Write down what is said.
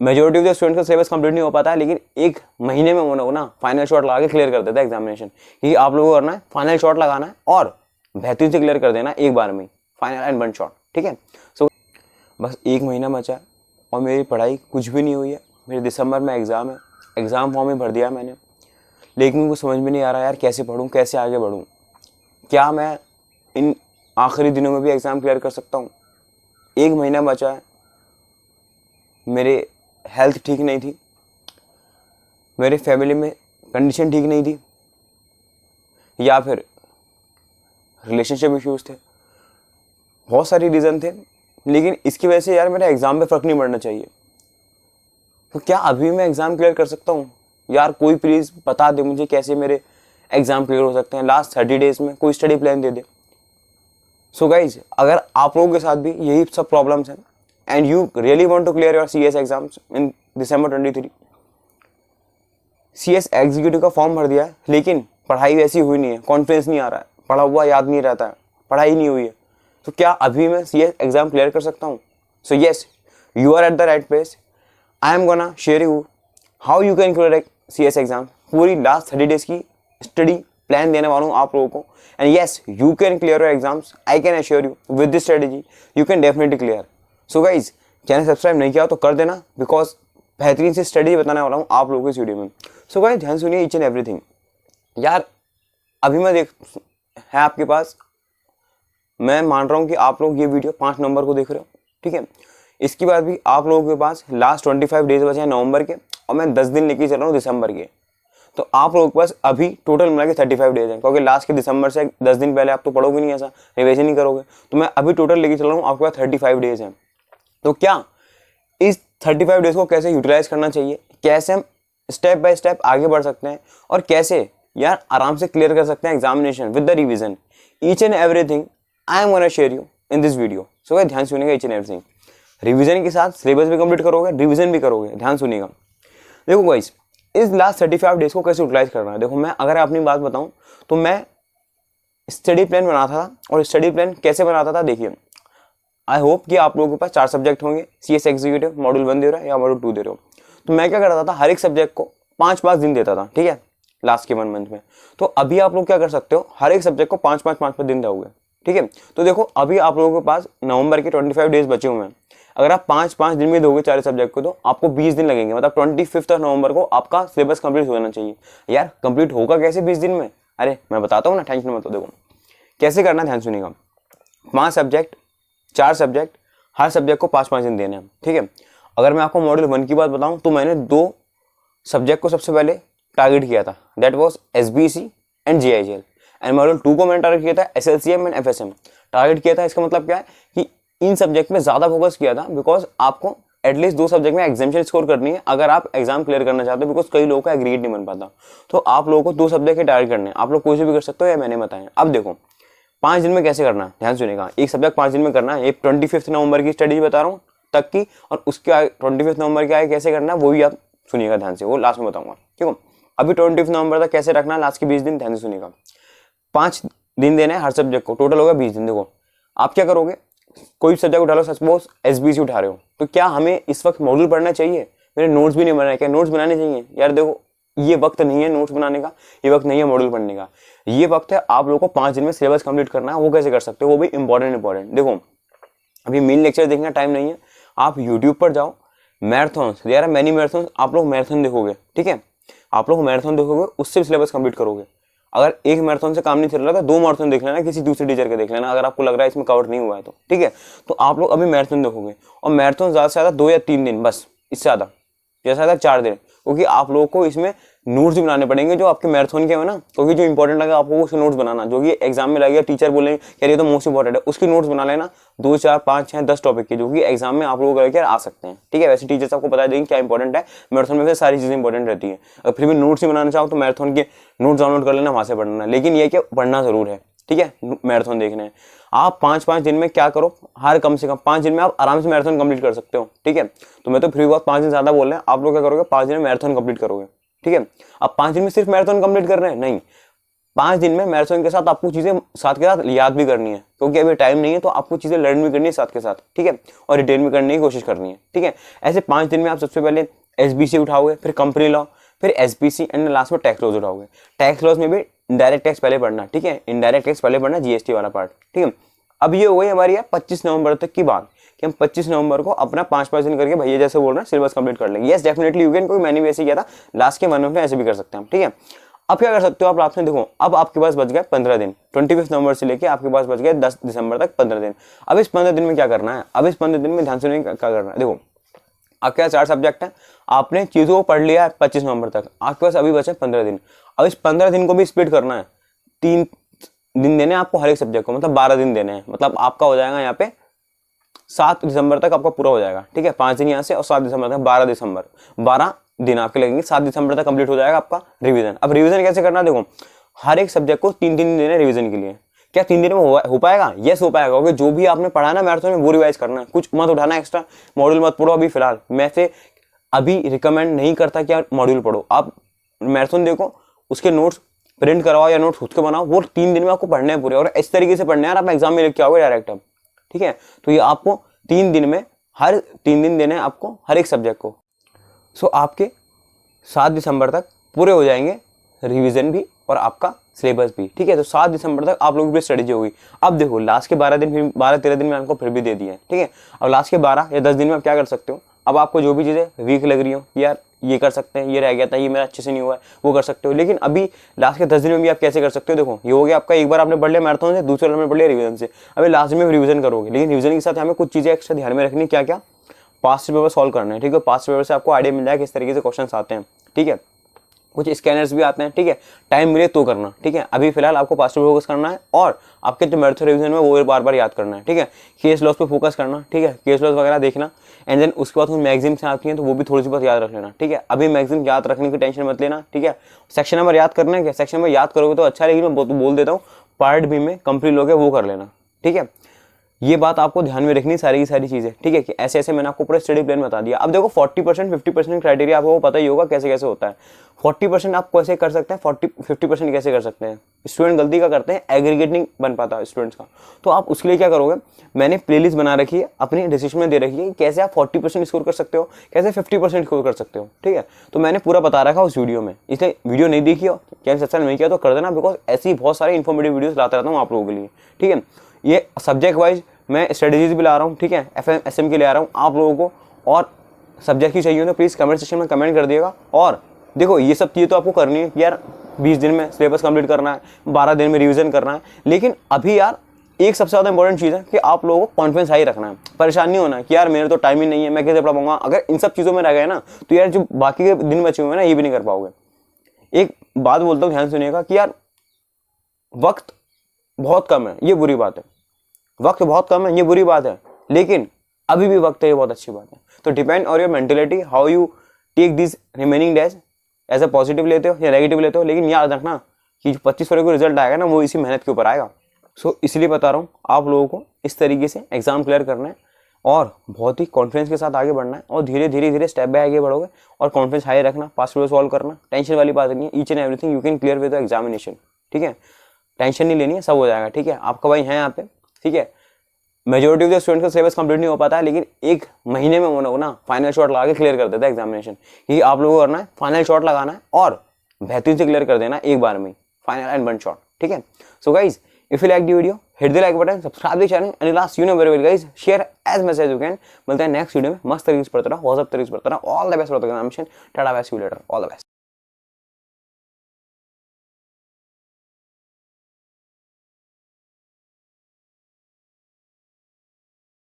Majority of the student का syllabus complete नहीं हो पाता है, लेकिन एक महीने में वो लोग ना फाइनल शॉट लगा के क्लियर कर देता है एग्जामिनेशन। क्योंकि आप लोगों को करना है फाइनल शॉट लगाना है और बेहतरीन से क्लियर कर देना एक बार में, फाइनल एंड वन शॉट, ठीक है। सो बस एक महीना बचा है और मेरी पढ़ाई कुछ भी नहीं हुई है। मेरे दिसंबर में एग्ज़ाम है, एग्ज़ाम फॉर्म ही भर दिया मैंने, लेकिन मुझे समझ में नहीं आ रहा यार कैसे पढूं, कैसे आगे बढ़ूं। क्या मैं इन आखिरी दिनों में भी एग्ज़ाम क्लियर कर सकता हूं? एक महीना बचा है, मेरे हेल्थ ठीक नहीं थी, मेरे फैमिली में कंडीशन ठीक नहीं थी, या फिर रिलेशनशिप इश्यूज़ थे, बहुत सारी रीज़न थे, लेकिन इसकी वजह से यार मेरा एग्ज़ाम पे फ़र्क नहीं पड़ना चाहिए। तो क्या अभी मैं एग्ज़ाम क्लियर कर सकता हूँ? यार कोई प्लीज़ बता दे मुझे कैसे मेरे एग्ज़ाम क्लियर हो सकते हैं लास्ट 30 डेज़ में, कोई स्टडी प्लान दे दे। सो गाइज, अगर आप लोगों के साथ भी यही सब प्रॉब्लम्स हैं and you really want to clear your CS exams in December 23, CS executive का फॉर्म भर दिया है, लेकिन पढ़ाई वैसी हुई नहीं है, कॉन्फिडेंस नहीं आ रहा है, पढ़ा हुआ याद नहीं रहता है, पढ़ाई नहीं हुई है, तो क्या अभी मैं CS एग्ज़ाम क्लियर कर सकता हूँ? So yes, you are at the right place. I am gonna share you how you can clear CS exam. पूरी लास्ट 30 डेज की स्टडी प्लान देने वाला हूँ आप लोगों को, and yes you can clear your exams. I can assure you with this strategy you can definitely clear. So guys, channel subscribe नहीं किया तो कर देना, बिकॉज बेहतरीन से स्टडी बताने वाला हूँ आप लोगों को इस वीडियो में। सो गाइज, ध्यान सुनिए ईच एंड एवरीथिंग। यार अभी मैं देख है आपके पास, मैं मान रहा हूँ कि आप लोग ये वीडियो 5 नवंबर को देख रहे हो, ठीक है। इसके बाद भी आप लोगों के पास लास्ट 25 डेज बचे हैं नवंबर के, और मैं 10 दिन लेके चल रहा हूँ दिसंबर के। तो आप लोगों के पास अभी टोटल मिला के 35 डेज हैं, क्योंकि लास्ट के दिसंबर से 10 दिन पहले आप तो पढ़ोगे नहीं, ऐसा रिविजन नहीं करोगे। तो मैं अभी टोटल लेके चल रहा हूँ, आपके पास 35 डेज हैं। तो क्या इस 35 डेज को कैसे यूटिलाइज करना चाहिए, कैसे हम स्टेप बाय स्टेप आगे बढ़ सकते हैं, और कैसे यार आराम से क्लियर कर सकते हैं examination with the revision, each and everything I am gonna share you in this video. So ध्यान सुनिएगा ईच एंड एवरीथिंग। रिवीजन के साथ सिलेबस भी कंप्लीट करोगे, रिवीजन भी करोगे, ध्यान सुनिएगा। देखो गाइस, इस लास्ट 35 डेज को कैसे यूटिलाइज करना है। देखो, मैं अगर अपनी बात बताऊं तो मैं स्टडी प्लान बनाता था, और स्टडी प्लान कैसे बनाता था देखिए। आई होप कि आप लोगों के पास 4 सब्जेक्ट होंगे, CS एग्जीक्यूटिव मॉड्यूल 1 दे रहे हो या मॉड्यूल 2 दे रहे हो। तो मैं क्या करता था, हर एक सब्जेक्ट को 5-5 दिन देता था, ठीक है, लास्ट के 1 मंथ में। तो अभी आप लोग क्या कर सकते हो, हर एक सब्जेक्ट को 5-5 दिन दोगे, ठीक है। तो देखो, अभी आप लोगों के पास नवंबर के 25 डेज बचे हुए हैं। अगर आप 5-5 दिन में दोगे 4 सब्जेक्ट को, तो आपको 20 दिन लगेंगे, मतलब 25 नवंबर को आपका सिलेबस कंप्लीट हो जाना चाहिए। यार कंप्लीट होगा कैसे 20 दिन में? अरे मैं बताता हूँ ना, टेंशन मत लो। देखो कैसे करना, ध्यान सुनिएगा। 5 सब्जेक्ट, 4 सब्जेक्ट, हर सब्जेक्ट को 5-5 दिन देने हैं, ठीक है। अगर मैं आपको मॉड्यूल 1 की बात बताऊँ तो मैंने 2 सब्जेक्ट को सबसे पहले टारगेट किया था, that was SBC and GIGL। And module 2 को मैंने टारगेट किया था SLCM एंड FSM टारगेट किया था। इसका मतलब क्या है कि इन सब्जेक्ट में ज़्यादा फोकस किया था, बिकॉज आपको एटलीस्ट 2 सब्जेक्ट में एग्जामिशन स्कोर करनी है अगर आप एग्जाम क्लियर करना चाहते हो, बिकॉज कई लोगों का एग्रीड नहीं बन पाता। तो आप लोगों को 2 सब्जेक्ट के टारगेट करने हैं, आप लोग कोई से भी कर सकते हो, या मैंने बताया। अब देखो 5 दिन में कैसे करना है, ध्यान सुनिएगा। एक सब्जेक्ट 5 दिन में करना है, एक 25 नवंबर की स्टडी बता रहा हूँ तक की, और उसके 25 नवंबर के आगे कैसे करना है वो भी आप सुनिएगा ध्यान से, वो लास्ट में बताऊंगा, ठीक है। अभी 25 नवंबर तक कैसे रखना है, लास्ट के 20 दिन ध्यान से सुनिएगा। 5 दिन देने हैं हर सब्जेक्ट को, टोटल होगा 20 दिन। देखो आप क्या करोगे, कोई सब्जेक्ट उठा लो, सपोज SBC उठा रहे हो, तो क्या हमें इस वक्त मॉड्यूल पढ़ना चाहिए? मेरे नोट्स भी नहीं बनाए, क्या नोट्स बनाने चाहिए? यार देखो, ये वक्त नहीं है नोट्स बनाने का, ये वक्त नहीं है मॉड्यूल पढ़ने का, ये वक्त है आप लोगों को 5 दिन में सिलेबस कंप्लीट करना है। वो कैसे कर सकते हो, वो भी इंपॉर्टेंट। देखो अभी मेन लेक्चर देखने का टाइम नहीं है, आप यूट्यूब पर जाओ, marathons, there are many marathons, आप लोग मैराथन देखोगे, ठीक है। आप लोग मैराथन देखोगे, उससे सिलेबस कंप्लीट करोगे। अगर एक मैराथन से काम नहीं चल रहा तो 2 मैराथन देख लेना, किसी दूसरे टीचर के देख लेना, अगर आपको लग रहा है इसमें कवर नहीं हुआ है तो, ठीक है। तो आप लोग अभी मैराथन देखोगे, और मैराथन ज़्यादा से ज़्यादा 2 या 3 दिन, बस इससे ज़्यादा, जैसा ज़्यादा 4 दिन, क्योंकि आप लोगों को इसमें नोट्स भी बनाने पड़ेंगे जो आपके मैराथन के हैं ना, क्योंकि जो इंपॉर्टेंट लगा आपको उसके नोट्स बनाना, जो कि एग्जाम में लगेगा, टीचर बोलेंगे यार ये तो मोस्ट इंपॉर्टेंट है, उसकी नोट्स बना लेना 2, 4, 5, 6, 10 टॉपिक के, जो कि एग्जाम में आप लोगों को लेकर आ सकते हैं, ठीक है। वैसे टीचर्स आपको बता देंगे क्या इंपॉर्टेंट है, मैराथन में से सारी चीज़ें इंपॉर्टेंट रहती है। और फिर भी नोट्स ही बनाना चाहो तो मैराथन के नोट्स डाउनलोड कर लेना, वहाँ से पढ़ना, लेकिन ये क्या पढ़ना जरूर है, ठीक है। मैराथन देखना है आप 5-5 दिन में क्या करो, हर कम से कम 5 दिन में आप आराम से मैराथन कंप्लीट कर सकते हो, ठीक है। तो मैं तो फ्री बात 5 दिन ज़्यादा बोल रहे हैं, आप लोग क्या करोगे, 5 दिन में मैराथन कंप्लीट करोगे, ठीक है। अब 5 दिन में सिर्फ मैराथन कंप्लीट कर रहे हैं नहीं, 5 दिन में मैराथन के साथ आपको चीज़ें साथ के साथ याद भी करनी है, क्योंकि अभी टाइम नहीं है, तो आपको चीज़ें लर्न भी करनी है साथ के साथ, ठीक है, और रिटेन भी करने की कोशिश करनी है, ठीक है। ऐसे 5 दिन में आप सबसे पहले SBC उठाओगे, फिर कंपनी लॉ, फिर SPC एंड लास्ट में टैक्स लॉज उठाओगे। टैक्स लॉज में भी डायरेक्ट टैक्स पहले पढ़ना, ठीक है, इनडायरेक्ट टैक्स पहले पढ़ना, GST वाला पार्ट, ठीक है। अब ये हो गई हमारी यार 25 नवंबर तक की बात कि हम 25 नवंबर को अपना 5 दिन करके भैया जैसे बोल रहे हैं सिलेबस कंप्लीट कर लेंगे। यस डेफिनेटली यू कैन, कोई मैंने भी ऐसे किया था लास्ट के 1 मंथ में, ऐसे भी कर सकते हैं हम, ठीक है। अब क्या कर सकते हो आप लास्ट में, देखो अब आपके पास बच गए 15 दिन, 25 नवंबर से लेके आपके पास बच गए 10 दिसंबर तक 15 दिन। अब इस 15 दिन में क्या करना है, अब इस 15 दिन में ध्यान से क्या करना है, देखो आपके पास 4 सब्जेक्ट है, आपने चीज़ों को पढ़ लिया है 25 नवंबर तक, आपके पास अभी बचे 15 दिन। अब इस 15 दिन को भी स्प्लिट करना है, 3 दिन देने हैं आपको हर एक सब्जेक्ट को, मतलब 12 दिन देने हैं, मतलब आपका हो जाएगा यहाँ पे 7 दिसंबर तक आपका पूरा हो जाएगा, ठीक है, 5 दिन यहाँ से और 7 दिसंबर तक, 12 दिन आपके लगेंगे, 7 दिसंबर तक कंप्लीट हो जाएगा आपका रिवीजन। अब रिवीजन कैसे करना, देखो हर एक सब्जेक्ट को 3 दिन देने रिवीजन के लिए। क्या 3 दिन में हो पाएगा? यस हो पाएगा, क्योंकि जो भी आपने पढ़ा ना मैराथन में वो रिवाइज करना है, कुछ मत उठाना एक्स्ट्रा, मॉड्यूल मत पढ़ो अभी फिलहाल। मैं से अभी रिकमेंड नहीं करता कि आप मॉड्यूल पढ़ो, आप मैराथन देखो, उसके नोट्स प्रिंट करवाओ या नोट्स खुद के बनाओ, वो 3 दिन में आपको पढ़ने हैं पूरे, और इस तरीके से पढ़ने हैं यार आप एग्जाम में लिख के आओगे डायरेक्ट अब, ठीक है। तो ये आपको 3 दिन में हर 3 दिन देने हैं आपको हर एक सब्जेक्ट को। सो आपके 7 दिसंबर तक पूरे हो जाएंगे रिवीजन भी और आपका सिलेबस भी, ठीक है। तो 7 दिसंबर तक आप लोगों की स्ट्रेटेजी होगी। अब देखो लास्ट के 12 दिन, फिर 12-13 दिन में आपको फिर भी दे दिए, ठीक है। अब लास्ट के 12 या 10 दिन में आप क्या कर सकते हो, अब आपको जो भी चीज़ें वीक लग रही हो, यार ये कर सकते हैं, ये रह गया था, ये मेरा अच्छे से नहीं हुआ है, वो कर सकते हो। लेकिन अभी लास्ट के 10 दिन में भी आप कैसे कर सकते हो, देखो ये हो गया आपका, एक बार आपने पढ़ लिया मैराथन से, दूसरे बार आपने पढ़ लिया रिवीजन से, अभी लास्ट में रिवीजन करोगे, लेकिन रिवीजन के साथ हमें कुछ चीज़ें एक्स्ट्रा ध्यान में रखनी, क्या क्या, पास्ट पेपर सॉल्व करना है, ठीक है। पास्ट पेपर से आपको आइडिया मिल जाएगा किस तरीके से क्वेश्चन आते हैं, ठीक है। कुछ स्कैनर्स भी आते हैं, ठीक है, टाइम मिले तो करना, ठीक है। अभी फिलहाल आपको पास्ट पे फोकस करना है, और आपके जो मैराथन रिवीजन में वो बार बार याद करना है, ठीक है। केस लॉस पे फोकस करना, ठीक है, केस लॉस वगैरह देखना, एंड देन उसके बाद मैगजीन से आती हैं तो वो भी थोड़ी सी बात याद रख लेना, ठीक है। अभी मैगजीन याद रखने की टेंशन मत लेना, ठीक है। सेक्शन नंबर याद करना है, क्या सेक्शन नंबर याद करोगे तो अच्छा, लेकिन मैं बोल देता हूँ पार्ट बी में कंप्लीट लोगे वो कर लेना, ठीक है। ये बात आपको ध्यान में रखनी सारी की सारी चीज़ें, ठीक है, कि ऐसे ऐसे मैंने आपको पूरा स्टडी प्लान बता दिया। अब देखो 40% 50% क्राइटेरिया आपको पता ही होगा कैसे कैसे होता है। 40% आप कैसे कर सकते हैं, 50% कैसे कर सकते हैं। स्टूडेंट गलती का करते हैं, एग्रीगेट नहीं बन पाता स्टूडेंट्स का, तो आप उसके लिए क्या करोगे, मैंने प्लेलिस्ट बना रखी है, अपनी डिस्क्रिप्शन में दे रखी है, कैसे आप 40% स्कोर कर सकते हो, कैसे 50% स्कोर कर सकते हो, ठीक है। तो मैंने पूरा बता रखा उस वीडियो में, इसलिए वीडियो नहीं देखी हो, चैनल सब्सक्राइब नहीं किया तो कर देना, बिकॉज ऐसी बहुत सारी इन्फॉर्मेटिव वीडियोस लाता रहता हूँ आप लोगों के लिए, ठीक है। ये सब्जेक्ट वाइज मैं स्ट्रेटेजीज भी ला रहा हूँ, ठीक है, FM SM के ले आ रहा हूँ आप लोगों को, और सब्जेक्ट की चाहिए हो तो प्लीज़ कमेंट सेक्शन में कमेंट कर दिएगा। और देखो ये सब चीज़ें तो आपको करनी है यार, 20 दिन में सिलेबस कंप्लीट करना है, 12 दिन में रिवीजन करना है, लेकिन अभी यार एक सबसे ज़्यादा इंपॉर्टेंट चीज़ है कि आप लोगों को कॉन्फिडेंस हाई रखना है। परेशान नहीं होना कि यार मेरे तो टाइम ही नहीं है, मैं कैसे पढ़ पाऊंगा। अगर इन सब चीज़ों में रह गए ना तो यार जो बाकी के दिन बचे हुए हैं ना ये भी नहीं कर पाओगे। एक बात बोलता हूँ ध्यान सुनिएगा कि यार वक्त बहुत कम है, ये बुरी बात है, वक्त बहुत कम है ये बुरी बात है, लेकिन अभी भी वक्त है, ये बहुत अच्छी बात है। तो depend on your mentality, how you take this remaining days, as a positive लेते हो या नेगेटिव लेते हो, लेकिन याद रखना कि जो 25 फरवरी को रिजल्ट आएगा ना वो इसी मेहनत के ऊपर आएगा। सो इसलिए बता रहा हूँ आप लोगों को इस तरीके से एग्जाम क्लियर करना है और बहुत ही कॉन्फिडेंस के साथ आगे बढ़ना है, और धीरे धीरे स्टेप बाय आगे बढ़ोगे और कॉन्फिडेंस हाई रखना, पास्ट पेपर सॉल्व करना, टेंशन वाली बात नहीं है। Each and everything you can clear with the examination, ठीक है, टेंशन नहीं लेनी है, सब हो जाएगा, ठीक है। आपका भाई है यहाँ पे, ठीक है। मेजोरिटी ऑफ द स्टूडेंट्स का सिलेबस कंप्लीट नहीं हो पाता है, लेकिन एक महीने में वो लोग ना फाइनल शॉट लगा के क्लियर कर देता है एग्जामिनेशन। ये आप लोगों को करना है, फाइनल शॉट लगाना है और बेहतरीन से क्लियर कर देना एक बार में, फाइनल एंड वन शॉट, ठीक है। So guys if you like the video hit the like button, subscribe the channel and last you know very well guys, share as much as you can. मिलते हैं next video में, मस्त तरीके से पढ़ते रहो, व्हाट्सएप तरीके से पढ़ते रहो। All the best for the examination, tata bye, see you later, all the best.